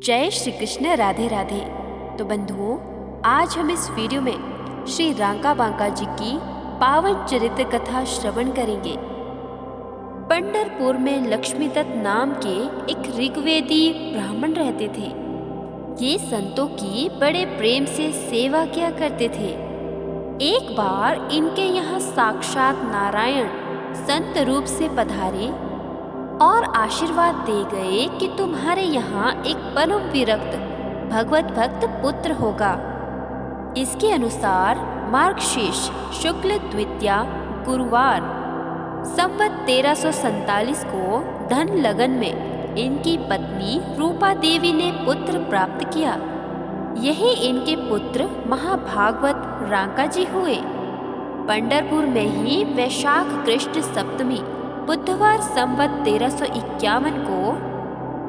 जय श्री कृष्ण, राधे राधे। तो बंधुओं, आज हम इस वीडियो में श्री रांका बांका जी की पावन चरित्र कथा श्रवण करेंगे। पंढरपुर में लक्ष्मीदत्त नाम के एक ऋग्वेदी ब्राह्मण रहते थे। ये संतों की बड़े प्रेम से सेवा किया करते थे। एक बार इनके यहाँ साक्षात नारायण संत रूप से पधारे और आशीर्वाद दे गए कि तुम्हारे यहाँ एक परम विरक्त भगवत भक्त पुत्र होगा। इसके अनुसार मार्गशीर्ष शुक्ल द्वितीया गुरुवार संवत 1347 को धन लगन में इनकी पत्नी रूपा देवी ने पुत्र प्राप्त किया। यही इनके पुत्र महाभागवत रांका जी हुए। पंढरपुर में ही वैशाख कृष्ण सप्तमी बुधवार संवत 1351 को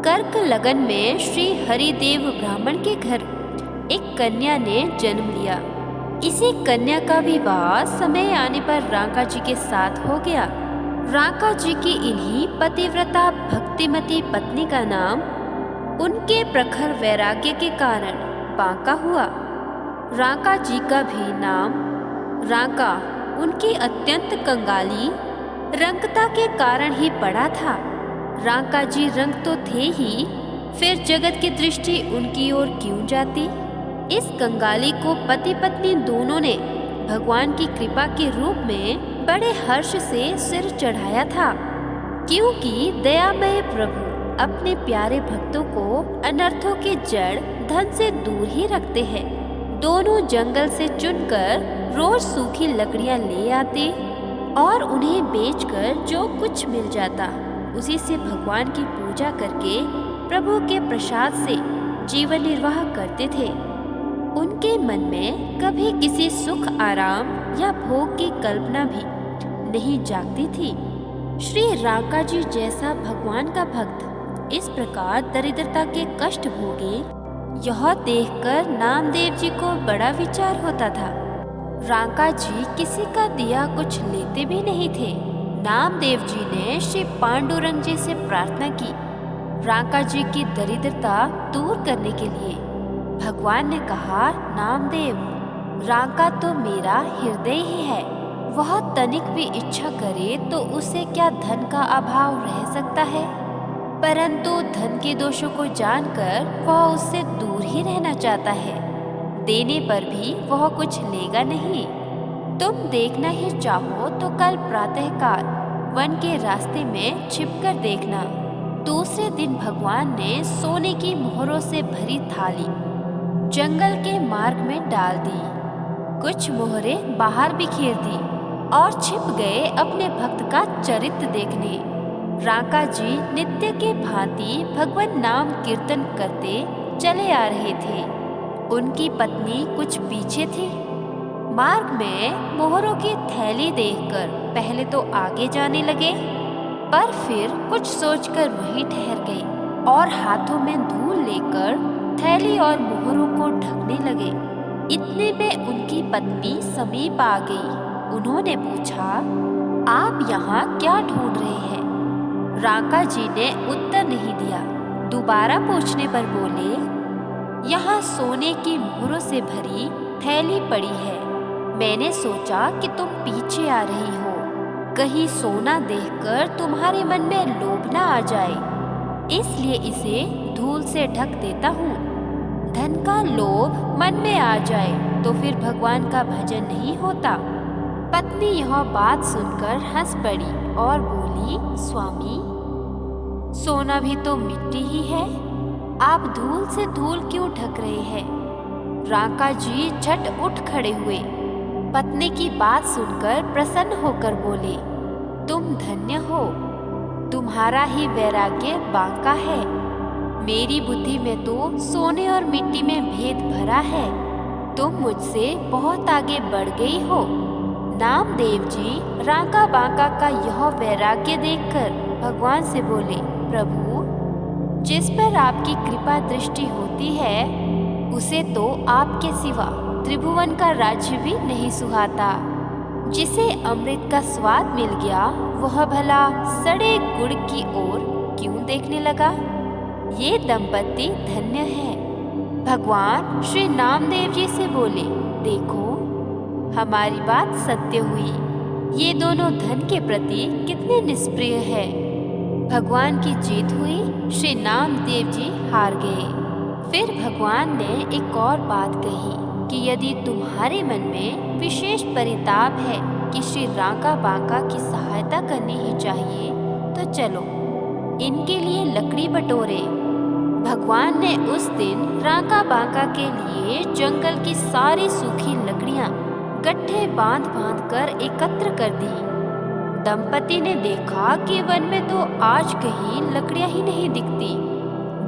कर्क लगन में श्री हरिदेव ब्राह्मण के घर एक कन्या ने जन्म लिया। इसी कन्या का विवाह समय आने पर रांका जी के साथ हो गया। रांका जी की इन्हीं पतिव्रता भक्तिमती पत्नी का नाम उनके प्रखर वैराग्य के कारण बांका हुआ। रांका जी का भी नाम रांका उनकी अत्यंत कंगाली रंगता के कारण ही पड़ा था। रांका जी रंग तो थे ही, फिर जगत की दृष्टि उनकी ओर क्यों जाती। इस कंगाली को पति पत्नी दोनों ने भगवान की कृपा के रूप में बड़े हर्ष से सिर चढ़ाया था, क्योंकि दयामय प्रभु अपने प्यारे भक्तों को अनर्थों के जड़ धन से दूर ही रखते हैं। दोनों जंगल से चुनकर रोज सूखी लकड़ियां ले आते और उन्हें बेचकर जो कुछ मिल जाता उसी से भगवान की पूजा करके प्रभु के प्रसाद से जीवन निर्वाह करते थे। उनके मन में कभी किसी सुख आराम या भोग की कल्पना भी नहीं जागती थी। श्री रांका जी जैसा भगवान का भक्त इस प्रकार दरिद्रता के कष्ट भोगे, यह देखकर नामदेव जी को बड़ा विचार होता था। रांका जी किसी का दिया कुछ लेते भी नहीं थे। नामदेव जी ने श्री पांडुरंग जी से प्रार्थना की रांका जी की दरिद्रता दूर करने के लिए। भगवान ने कहा, नामदेव, रांका तो मेरा हृदय ही है। वह तनिक भी इच्छा करे तो उसे क्या धन का अभाव रह सकता है, परंतु धन के दोषों को जानकर वह उससे दूर ही रहना चाहता है। देने पर भी वह कुछ लेगा नहीं। तुम देखना ही चाहो तो कल प्रातःकाल वन के रास्ते में छिपकर देखना। दूसरे दिन भगवान ने सोने की मोहरों से भरी थाली जंगल के मार्ग में डाल दी। कुछ मोहरें बाहर बिखेर दी और छिप गए अपने भक्त का चरित्र देखने। रांका जी नित्य के भांति भगवान नाम कीर्तन करते चले आ रहे थे। उनकी पत्नी कुछ पीछे थी। मार्ग में मोहरों की थैली देखकर पहले तो आगे जाने लगे, पर फिर कुछ सोचकर वहीं ठहर गए और हाथों में धूल लेकर थैली और मोहरों को ढकने लगे। इतने में उनकी पत्नी समीप आ गई। उन्होंने पूछा, आप यहाँ क्या ढूंढ रहे हैं? रांका जी ने उत्तर नहीं दिया। दोबारा पूछने पर बोले, यहाँ सोने की मोहरों से भरी थैली पड़ी है। मैंने सोचा कि तुम पीछे आ रही हो, कहीं सोना देखकर तुम्हारे मन में लोभ न आ जाए, इसलिए इसे धूल से ढक देता हूँ। धन का लोभ मन में आ जाए तो फिर भगवान का भजन नहीं होता। पत्नी यह बात सुनकर हंस पड़ी और बोली, स्वामी, सोना भी तो मिट्टी ही है, आप धूल से धूल क्यों ढक रहे हैं? रांका जी झट उठ खड़े हुए। पत्नी की बात सुनकर प्रसन्न होकर बोले, तुम धन्य हो, तुम्हारा ही वैराग्य बांका है। मेरी बुद्धि में तो सोने और मिट्टी में भेद भरा है। तुम मुझसे बहुत आगे बढ़ गई हो। नामदेव जी रांका बांका का यह वैराग्य देखकर भगवान से बोले, प्रभु, जिस पर आपकी कृपा दृष्टि होती है उसे तो आपके सिवा त्रिभुवन का राज्य भी नहीं सुहाता। जिसे अमृत का स्वाद मिल गया वह भला सड़े गुड़ की ओर क्यों देखने लगा? ये दंपति धन्य है। भगवान श्री नामदेव जी से बोले, देखो हमारी बात सत्य हुई। ये दोनों धन के प्रति कितने निष्प्रिय है। भगवान की जीत हुई, श्री नामदेव जी हार गए। फिर भगवान ने एक और बात कही कि यदि तुम्हारे मन में विशेष परिताप है कि श्री रांका बांका की सहायता करनी ही चाहिए, तो चलो इनके लिए लकड़ी बटोरे। भगवान ने उस दिन रांका बांका के लिए जंगल की सारी सूखी लकड़ियां गट्ठे बांध बांध कर एकत्र कर दी। दंपति ने देखा कि वन में तो आज कहीं लकड़ियां ही नहीं दिखती।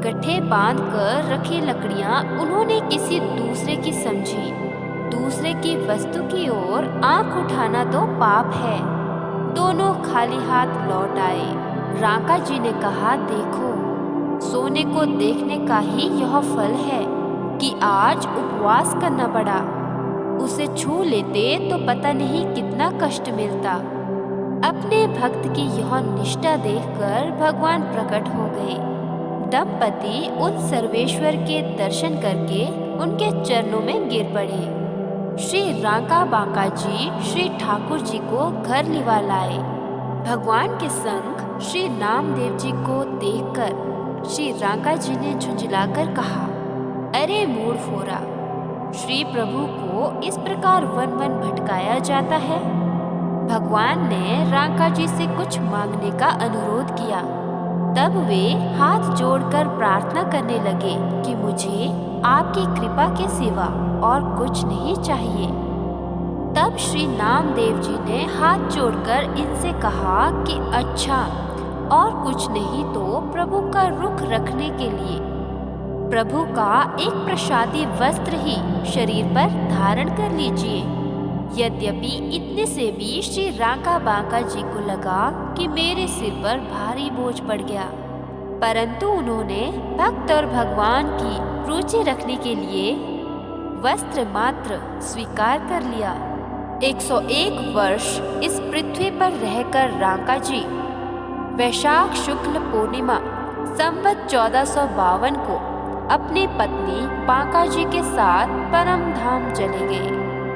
गट्ठे बांध कर रखी लकड़ियां उन्होंने किसी दूसरे की समझी। दूसरे की वस्तु की ओर आंख उठाना तो पाप है। दोनों खाली हाथ लौट आए। रांका जी ने कहा, देखो सोने को देखने का ही यह फल है कि आज उपवास करना पड़ा। उसे छू लेते तो पता नहीं कितना कष्ट मिलता। अपने भक्त की यह निष्ठा देखकर भगवान प्रकट हो गए। दंपति उन सर्वेश्वर के दर्शन करके उनके चरणों में गिर पड़े। श्री रांका बांका जी श्री ठाकुर जी को घर लिवा लाए। भगवान के संग श्री नामदेव जी को देखकर श्री रांका जी ने झुंझलाकर कहा, अरे मूढ़ फोरा, श्री प्रभु को इस प्रकार वन वन भटकाया जाता है। भगवान ने रांका जी से कुछ मांगने का अनुरोध किया। तब वे हाथ जोड़कर प्रार्थना करने लगे कि मुझे आपकी कृपा के सिवा और कुछ नहीं चाहिए। तब श्री नामदेव जी ने हाथ जोड़कर इनसे कहा कि अच्छा, और कुछ नहीं तो प्रभु का रुख रखने के लिए प्रभु का एक प्रसादी वस्त्र ही शरीर पर धारण कर लीजिए। यद्यपि इतने से भी श्री रांका बांका जी को लगा कि मेरे सिर पर भारी बोझ पड़ गया, परंतु उन्होंने भक्त और भगवान की रुचि रखने के लिए वस्त्र मात्र स्वीकार कर लिया। 101 वर्ष इस पृथ्वी पर रहकर रांका जी वैशाख शुक्ल पूर्णिमा संवत 1452 को अपनी पत्नी बांका जी के साथ परम धाम चले गए।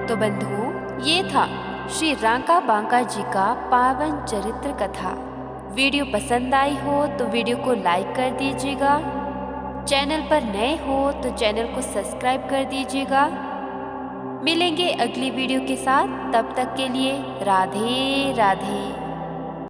तो बंधुओं, ये था श्री रांका बांका जी का पावन चरित्र कथा। वीडियो पसंद आई हो तो वीडियो को लाइक कर दीजिएगा। चैनल पर नए हो तो चैनल को सब्सक्राइब कर दीजिएगा। मिलेंगे अगली वीडियो के साथ, तब तक के लिए राधे राधे।